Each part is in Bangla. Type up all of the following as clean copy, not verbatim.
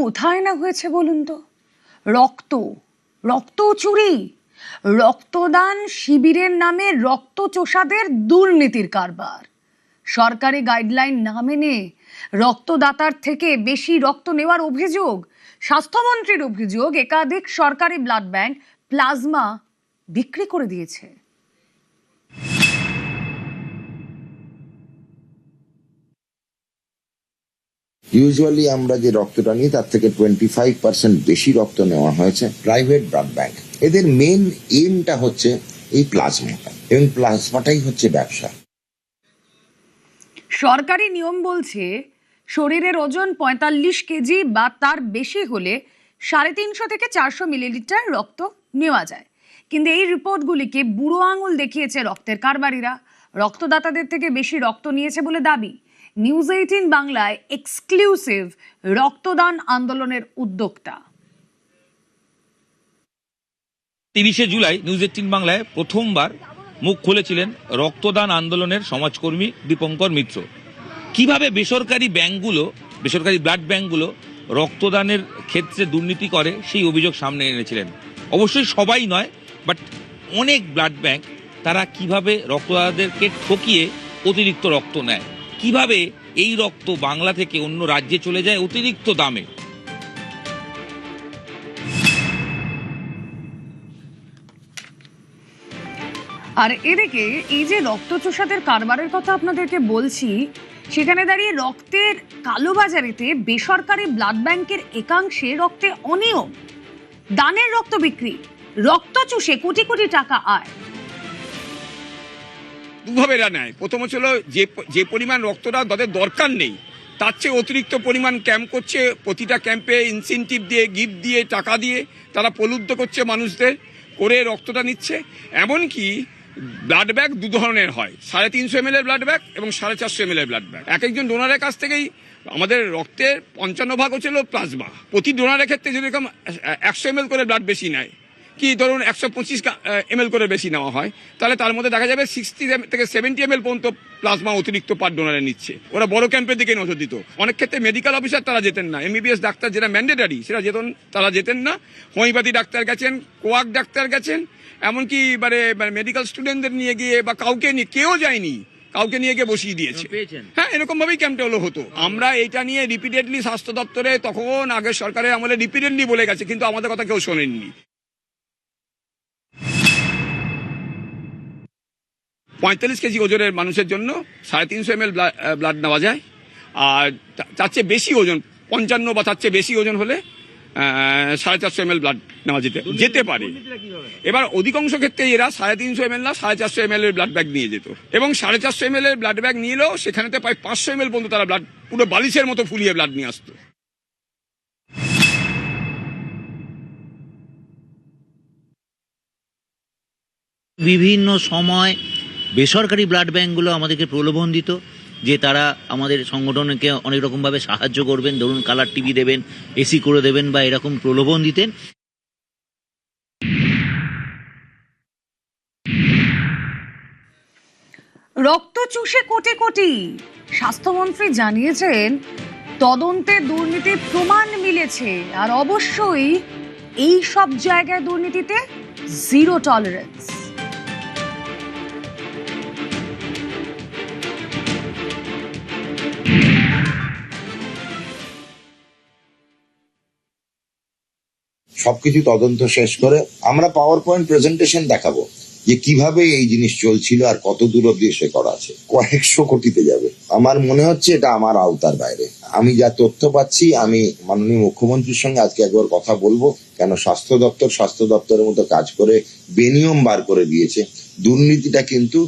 কোথায় না হয়েছে বলুন তো? রক্ত চুরি, রক্তদান শিবিরের নামে রক্ত চোষাদের দুর্নীতির কারবার, সরকারি গাইডলাইন না মেনে রক্তদাতার থেকে বেশি রক্ত নেওয়ার অভিযোগ, স্বাস্থ্যমন্ত্রীর অভিযোগ একাধিক সরকারি ব্লাড ব্যাংক প্লাজমা বিক্রি করে দিয়েছে। ইউজুয়ালি আমরা যে রক্তটা নিই তার থেকে 25% বেশি রক্ত নেওয়া হয়েছে প্রাইভেট ব্লাড ব্যাংক। এদের মেন এইমটা হচ্ছে এই প্লাজমাটা, এবং প্লাজমাটাই হচ্ছে ব্যবসা। সরকারি নিয়ম বলছে শরীরের ওজন 45 কেজি বা তার বেশি হলে 350 থেকে 400 মিলিলিটার রক্ত নেওয়া যায়, কিন্তু এই রিপোর্টগুলিকে বুড়ো আঙুল দেখিয়েছে রক্তের কারবারিরা। রক্তদাতাদের থেকে বেশি রক্ত নিয়েছে বলে দাবি। নিউজ 18 বাংলায় এক্সক্লুসিভ রক্তদান আন্দোলনের উদ্যোক্তা। 30শে জুলাই নিউজ 18 বাংলায় প্রথমবার মুখ খুলেছিলেন রক্তদান আন্দোলনের সমাজকর্মী দীপঙ্কর মিত্র। কিভাবে বেসরকারি ব্লাড ব্যাংকগুলো রক্তদানের ক্ষেত্রে দুর্নীতি করে সেই অভিযোগ সামনে এনেছিলেন। অবশ্যই সবাই নয়, বাট অনেক ব্লাড ব্যাংক তারা কিভাবে রক্তদাতাদেরকে ঠকিয়ে অতিরিক্ত রক্ত নেয়, কিভাবে এই রক্ত বাংলা থেকে অন্য রাজ্যে চলে যায় অতিরিক্ত দামে। আর এদিকে এই যে রক্ত চোষাদের কারবারের কথা আপনাদেরকে বলছি, সেখানে দাঁড়িয়ে রক্তের কালোবাজারিতে বেসরকারি ব্লাড ব্যাংকের একাংশে রক্তে অনিয়ম, দানের রক্ত বিক্রি, রক্ত চুষে কোটি কোটি টাকা আয়। দুভাবে এরা নেয়। প্রথম হচ্ছিল যে পরিমাণ রক্তটা তাদের দরকার নেই তার চেয়ে অতিরিক্ত পরিমাণ ক্যাম্প করছে, প্রতিটা ক্যাম্পে ইনসেন্টিভ দিয়ে, গিফট দিয়ে, টাকা দিয়ে তারা প্রলুব্ধ করছে মানুষদের, করে রক্তটা নিচ্ছে। এমনকি ব্লাড ব্যাগ দু ধরনের হয়, 350 ml ব্লাড ব্যাগ এবং 450 ml ব্লাড ব্যাগ। এক একজন ডোনারের কাছ থেকেই আমাদের রক্তের 55% হচ্ছিল প্লাজমা। প্রতি ডোনারের ক্ষেত্রে যেরকম 100 ml করে ব্লাড বেশি নেয়, কি ধরুন 125 ml করে বেশি নেওয়া হয়, তাহলে তার মধ্যে দেখা যাবে 60 থেকে 70 ml পর্যন্ত প্লাজমা অতিরিক্ত পার ডোনারে নিচ্ছে। ওরা বড় ক্যাম্পের দিকে নজর দিত। অনেক ক্ষেত্রে মেডিকেল অফিসার তারা যেতেন না, এমবিবিএস ডাক্তার যেটা ম্যান্ডেটারি সেটা তারা যেতেন না। হোমিওপ্যাথি ডাক্তার গেছেন, কোয়াক ডাক্তার গেছেন, এমনকি মেডিকেল স্টুডেন্টদের নিয়ে গিয়ে বা কাউকে নিয়ে, কেউ যায়নি, কাউকে নিয়ে গিয়ে বসিয়ে দিয়েছে। হ্যাঁ, এরকম ভাবেই ক্যাম্পটা হতো। আমরা এটা নিয়ে রিপিটেডলি স্বাস্থ্য দপ্তরে তখন আগের সরকারের আমলে রিপিটেডলি বলে গেছে, কিন্তু আমাদের কথা কেউ শোনেননি। 45 কেজি ওজনের মানুষের জন্য 350 ml ব্লাড নেওয়া যায়, আর তার চেয়ে বেশি ওজন 55 বা তার চেয়ে বেশি ওজন হলে 450 ml ব্লাড নেওয়া যেতে পারে। এবার অধিকাংশ ক্ষেত্রে এরা 350 ml না 450 ml এর ব্লাড ব্যাগ নিয়ে যেত, এবং 450 ml এর ব্লাড ব্যাগ নিয়ে এলেও সেখানেতে প্রায় 500 ml পর্যন্ত তারা ব্লাড পুরো বালিশের মতো ফুলিয়ে ব্লাড নিয়ে আসতো। বিভিন্ন সময় বেসরকারি ব্লাড ব্যাংকগুলো আমাদেরকে প্রলোভন দিত যে তারা আমাদের সংগঠনকে অনেক রকমভাবে সাহায্য করবেন, ধরুন কালার টিভি দেবেন, এসি করে দেবেন, বা এরকম প্রলোভন দিতেন। রক্ত চুষে কোটি কোটি, স্বাস্থ্যমন্ত্রী জানিয়েছেন তদন্তে দুর্নীতির প্রমাণ মিলেছে, আর অবশ্যই এই সব জায়গায় দুর্নীতিতে জিরো টলারেন্স। সবকিছু তদন্ত শেষ করে আমরা পাওয়ার পয়েন্ট প্রেজেন্টেশন দেখাবো যে কিভাবে এই জিনিস চলছিল আর কত দূর অব্দি এসে করা আছে। কয়েকশো কোটিতে যাবে। আমার মনে হচ্ছে এটা আমার আওতার বাইরে। আমি যা তথ্য পাচ্ছি, আমি মাননীয় মুখ্যমন্ত্রীর সঙ্গে আজকে একবার কথা বলবো, কেন স্বাস্থ্য দপ্তরের মতো কাজ করে বেনিয়ম বার করে দিয়েছে। দুর্নীতিটা কিন্তু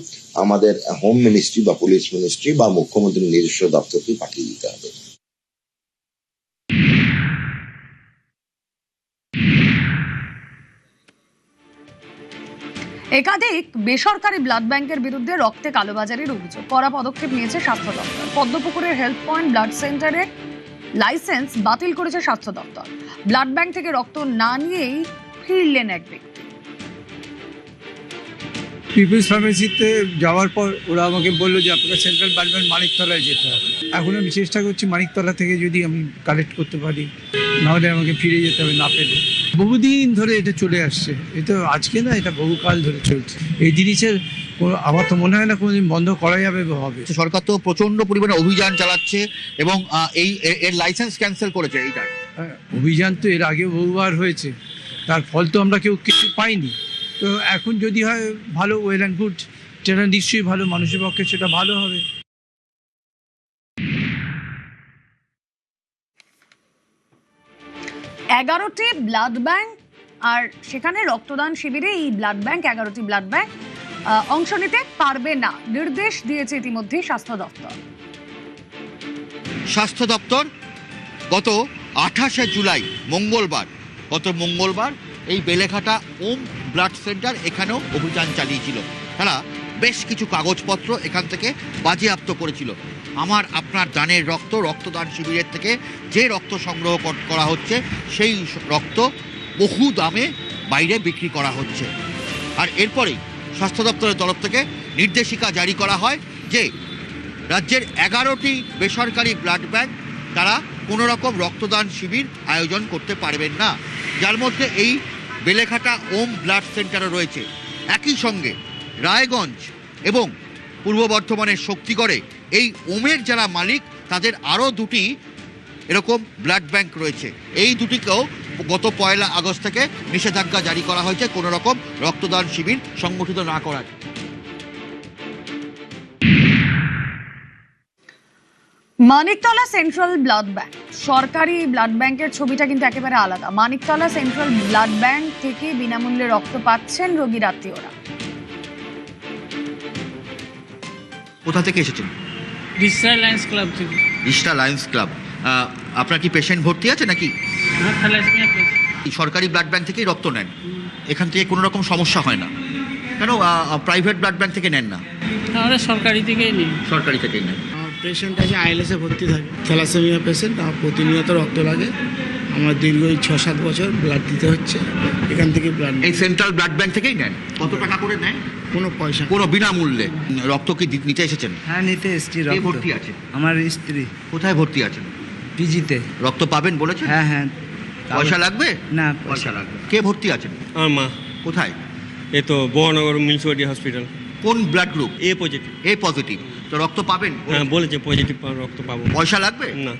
আমাদের হোম মিনিস্ট্রি বা পুলিশ মিনিস্ট্রি বা মুখ্যমন্ত্রীর নিজস্ব দপ্তরকে পাঠিয়ে দিতে হবে। একাধিক বেসরকারি ব্লাড ব্যাংকের বিরুদ্ধে রক্তে কালোবাজারির অভিযোগ, কড়া পদক্ষেপ নিয়েছে স্বাস্থ্য দপ্তর। পদ্মপুকুরের হেলথ পয়েন্ট ব্লাড সেন্টারের লাইসেন্স বাতিল করেছে স্বাস্থ্য দপ্তর। ব্লাড ব্যাংক থেকে রক্ত না নিয়েই ফিরলেন এক ব্যক্তি। পিপলস ফার্মেসিতে যাওয়ার পর ওরা আমাকে বললো যে আপনাকে সেন্ট্রাল ব্লাড ব্যাংক মানিকতলায় যেতে হবে। এখন আমি চেষ্টা করছি মানিকতলা থেকে যদি আমি কালেক্ট করতে পারি, নাহলে আমাকে ফিরে যেতে হবে না পেলে। বহুদিন ধরে এটা চলে আসছে, এটা আজকে না, এটা বহুকাল ধরে চলছে। এই জিনিসের আমার তো মনে হয় না কোনোদিন বন্ধ করা যাবে বা হবে। সরকার তো প্রচন্ড পরিমাণে অভিযান চালাচ্ছে এবং এর লাইসেন্স ক্যান্সেল করেছে এইটার। অভিযান তো এর আগে বহুবার হয়েছে, তার ফল তো আমরা কেউ কিছু পাইনি। তো এখন যদি হয় ভালো, ওয়েল অ্যান্ড গুড, সেটা নিশ্চয়ই ভালো, মানুষের পক্ষে সেটা ভালো হবে। 11টি ব্লাড ব্যাংক, আর সেখানে রক্তদান শিবিরে এই ব্লাড ব্যাংক 11টি ব্লাড ব্যাংক অংশ নিতে পারবে না, নির্দেশ দিয়েছে ইতিমধ্যে স্বাস্থ্য দপ্তর। স্বাস্থ্য দপ্তর গত 28শে জুলাই গত মঙ্গলবার এই বেলেঘাটা ওম ব্লাড সেন্টার এখানেও অভিযান চালিয়েছিল। তারা বেশ কিছু কাগজপত্র এখান থেকে বাজেয়াপ্ত করেছিল। আমার আপনার দানের রক্তদান শিবিরের থেকে যে রক্ত সংগ্রহ করা হচ্ছে সেই রক্ত বহু দামে বাইরে বিক্রি করা হচ্ছে। আর এরপরেই স্বাস্থ্য দপ্তরের তরফ থেকে নির্দেশিকা জারি করা হয় যে রাজ্যের 11টি বেসরকারি ব্লাড ব্যাংক তারা কোনো রকম রক্তদান শিবির আয়োজন করতে পারবেন না, যার মধ্যে এই বেলেঘাটা ওম ব্লাড সেন্টারও রয়েছে। একই সঙ্গে রায়গঞ্জ এবং পূর্ব বর্ধমানের শক্তিগড়ে এই ওমের যারা মালিক তাদের আরও দুটি এরকম ব্লাড ব্যাংক রয়েছে। এই দুটিকেও গত 1 আগস্ট থেকে নিষেধাজ্ঞা জারি করা হয়েছে কোনো রকম রক্তদান শিবির সংগঠিত না করার। মানিকতলা সেন্ট্রাল ব্লাড ব্যাংক, সরকারি ব্লাড ব্যাংকের ছবিটা কিন্তু একেবারে আলাদা। মানিকতলা সেন্ট্রাল ব্লাড ব্যাংক থেকে বিনামূল্যে রক্ত পাচ্ছেন রোগীর আত্মীয়রা। কোথা থেকে এসেছেন? রিসরা লায়ন্স ক্লাব থেকে। Rishra Lions club. আপনার কি পেশেন্ট ভর্তি আছে নাকি? আমার থ্যালাসেমিয়া পেশেন্ট। সরকারি ব্লাড ব্যাংক থেকেই রক্ত নেন, এখান থেকে কোনো রকম সমস্যা হয় না কেন? প্রাইভেট ব্লাড ব্যাংক থেকে নেন না? আমরা সরকারি থেকেই নিই। সরকারি থেকেই নেন। আমার পেশেন্ট আছে আইএলএসে ভর্তি থাকে, থ্যালাসেমিয়া পেশেন্ট। আমার প্রতিনিয়ত রক্ত লাগে, আমার দীর্ঘ 6-7 বছর ব্লাড দিতে হচ্ছে, এখান থেকে ব্লাড। এই সেন্ট্রাল ব্লাড ব্যাংক থেকেই নেন? কত টাকা করে নেন? কোনো পয়সা, কোনো বিনামূল্যে রক্ত কি নিতে এসেছেন? হ্যাঁ নিতে এসছি। কে ভর্তি আছে? আমার স্ত্রী কোথায় ভর্তি আছেন? পিজিতে। রক্ত পাবেন বলেছেন? হ্যাঁ হ্যাঁ। পয়সা লাগবে? না, পয়সা লাগবে। কে ভর্তি আছেন? আমার মা। কোথায়? এ তো বহনগর মিউনিসিপালিটি হসপিটাল। কোন ব্লাড গ্রুপ? এ পজিটিভ। এ পজিটিভ। তো রক্ত পাবেন? হ্যাঁ বলেছে পজিটিভ রক্ত পাবো। পয়সা লাগবে? না।